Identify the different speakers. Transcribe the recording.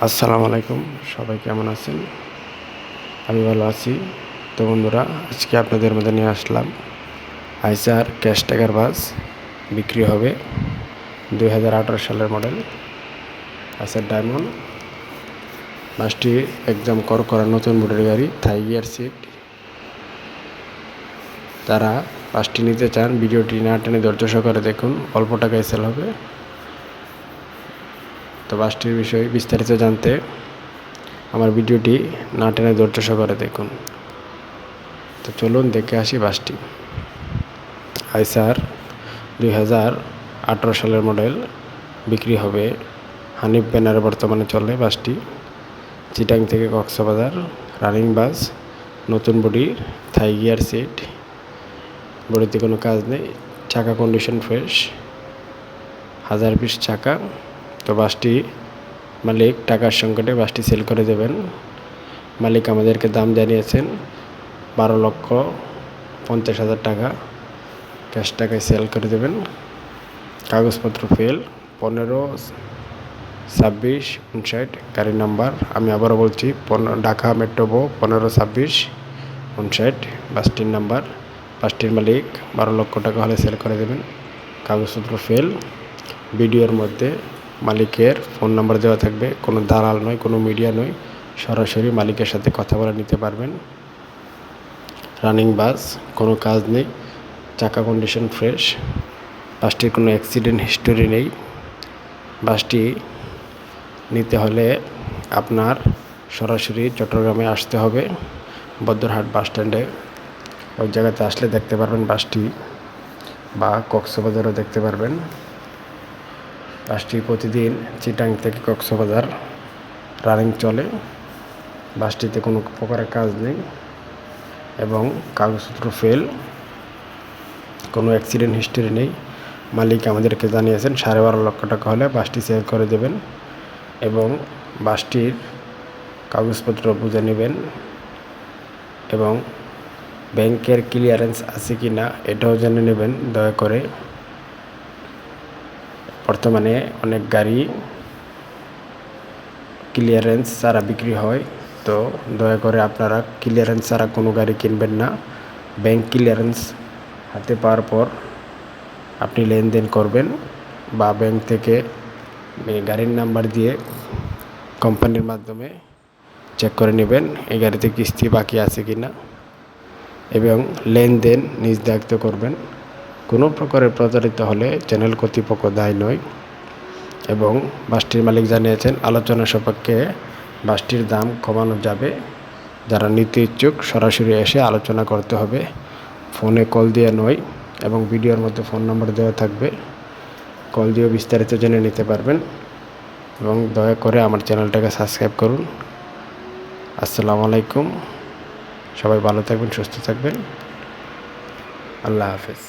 Speaker 1: আসসালামু আলাইকুম, সবাই কেমন আছেন? আমি ভালো আছি। তো বন্ধুরা, আজকে আপনাদের মধ্যে নিয়ে আসলাম আইসার ক্যাশ টাকার বাস। বিক্রি হবে 2018 সালের মডেল আইসার ডায়মন্ড। বাসটি একদম করা নতুন মডেল গাড়ি, থাই গিয়ার সিট। তারা বাসটি নিতে চান, ভিডিওটি না টেনে ধৈর্য সহকারে দেখুন, অল্প টাকায় সেল হবে। তো বাসটির বিষয়ে বিস্তারিত জানতে আমার ভিডিওটি না টেনে ধৈর্য সহকারে দেখুন। তো চলুন দেখে আসি বাসটি। আইসার 2018 সালের মডেল, বিক্রি হবে হানিফ ব্যানারে বর্তমানে চলে বাসটি। চিটাং থেকে কক্সবাজার, রানিং বাস, নতুন বডি, থাই গিয়ার সিট, বডিতে কোনো কাজ নেই, চাকা কন্ডিশন ফ্রেশ, 1000 পিস চাকা। তো বাসটি মালিক টাকার সংকটে বাসটি সেল করে দেবেন। মালিক আমাদেরকে দাম জানিয়েছেন 12,50,000 টাকা, ক্যাশ টাকায় সেল করে দেবেন। কাগজপত্র ফেল, 15-26-59 গাড়ির নাম্বার। আমি আবারও বলছি, ঢাকা মেট্রো 15-26-59 বাসটির নাম্বার। বাসটির মালিক 12 লক্ষ টাকা হলে সেল করে দেবেন। কাগজপত্র ফেল। ভিডিওর মধ্যে মালিকের ফোন নাম্বার দেওয়া থাকবে, কোনো দালাল নয়, কোনো মিডিয়া নয়, সরাসরি মালিকের সাথে কথা বলে নিতে পারবেন। রানিং বাস, কোনো কাজ নেই, চাকা কন্ডিশন ফ্রেশ, বাসটির কোনো অ্যাক্সিডেন্ট হিস্টোরি নেই। বাসটি নিতে হলে আপনার সরাসরি চট্টগ্রামে আসতে হবে, বদ্রহাট বাস স্ট্যান্ডে। ওই জায়গাতে আসলে দেখতে পারবেন বাসটি, বা কক্সবাজারও দেখতে পারবেন। বাসটি প্রতিদিন চিটাং থেকে কক্সবাজার রানিং চলে। বাসটিতে কোনো প্রকারের কাজ নেই এবং কাগজপত্র ফেল, কোনো অ্যাক্সিডেন্ট হিস্টোরি নেই। মালিক আমাদেরকে জানিয়েছেন 12.5 লক্ষ টাকা হলে বাসটি সেল করে দেবেন এবং বাসটির কাগজপত্র বুঝে নেবেন এবং ব্যাংকের ক্লিয়ারেন্স আছে কি না এটাও জেনে নেবেন দয়া করে। বর্তমানে অনেক গাড়ি ক্লিয়ারেন্স ছাড়া বিক্রি হয়, তো দয়া করে আপনারা ক্লিয়ারেন্স ছাড়া কোনো গাড়ি কিনবেন না। ব্যাংক ক্লিয়ারেন্স হাতে পাওয়ার পর আপনি লেনদেন করবেন, বা ব্যাংক থেকে গাড়ির নাম্বার দিয়ে কোম্পানির মাধ্যমে চেক করে নেবেন এই গাড়িতে কিস্তি বাকি আছে কি না, এবং লেনদেন নিজ দায়িত্ব করবেন। কোনো প্রকারের প্রতারিত হলে চ্যানেল কর্তৃপক্ষ দায়ী নয়। এবং বাসটির মালিক জানিয়েছেন আলোচনা সাপেক্ষে বাসটির দাম কমানো যাবে। যারা নিতে ইচ্ছুক সরাসরি এসে আলোচনা করতে হবে, ফোনে কল দিয়ে নয়। এবং ভিডিওর মধ্যে ফোন নাম্বার দেওয়া থাকবে, কল দিয়েও বিস্তারিত জেনে নিতে পারবেন। এবং দয়া করে আমার চ্যানেলটাকে সাবস্ক্রাইব করুন। আসসালামু আলাইকুম, সবাই ভালো থাকবেন, সুস্থ থাকবেন। আল্লাহ হাফেজ।